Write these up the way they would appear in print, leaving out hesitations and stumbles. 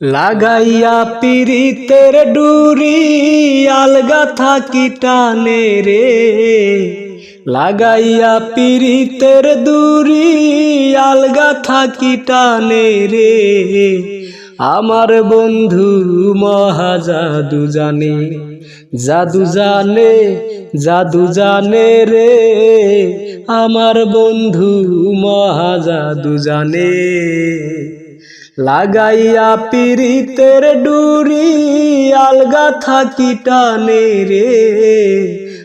লাগাইয়া পিরিতের ডুরি আলগা থাকি টানে রে। লাগাইয়া পিরিতের ডুরি আলগা থাকি টানে রে। আমার বন্ধু মহা জাদু জানে, জাদু জানে, জাদু জানে রে। আমার বন্ধু মহা জাদু জানে। লাগাইয়া পিরিতের ডুরি আলগা থাকি টানে রে।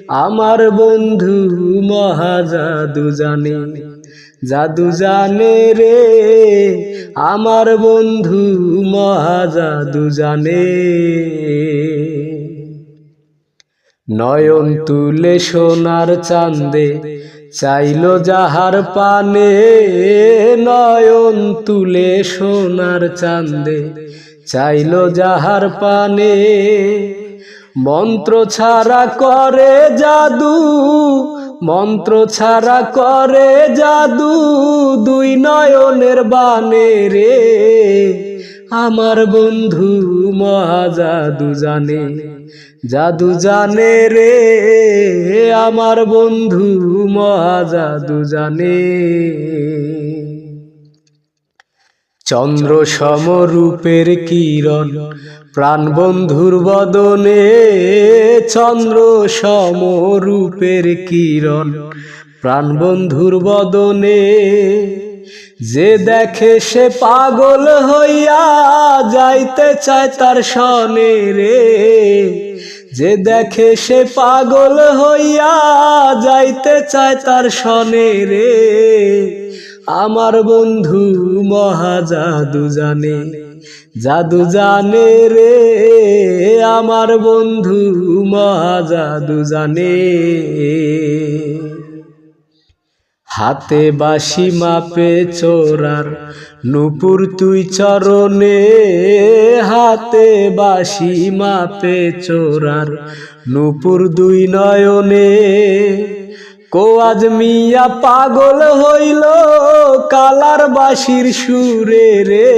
আমার বন্ধু মহা জাদু জানে, জাদু জানে রে। আমার বন্ধু মহা জাদু জানে। নয়ন তুলে সোনার চাঁদে চাইলো যাহার পানে। নয়ন তুলে সোনার চাঁদে চাইলো যাহার পানে। মন্ত্র ছাড়া করে জাদু, মন্ত্র ছাড়া করে জাদু, দুই নয়নের বানে রে। আমার বন্ধু মহা জাদু জানে, জাদু জানে রে। আমার বন্ধু মহা জাদু জানে। চন্দ্র সমরূপের কিরণ প্রাণ বন্ধুর বদনে। চন্দ্র সমরূপের কিরণ প্রাণ বন্ধুর বদনে। যে দেখে সে পাগল হইয়া যাইতে চায় তার সনে রে। যে দেখে সে পাগল হইয়া যাইতে চায় তার সনে রে। আমার বন্ধু মহা জাদু জানে, জাদু জানে রে। আমার বন্ধু মহা জাদু জানে। হাতে বাঁশি মাপে চোরার নূপুর তুই চরণে। হাতে বাঁশি মাপে চোরার নূপুর দুই নয়নে। কোয়াজ মিয়া পাগল হইল কালার বাঁশির সুরে রে।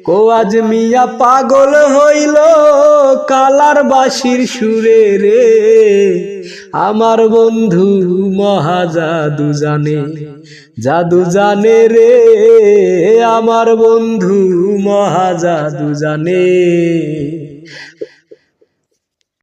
কোয়াজ মিয়া পাগল হইল কালার বাঁশির সুরে রে। আমার বন্ধু মহা জাদু জানে, জাদু জানে রে। আমার বন্ধু মহা জাদু জানে।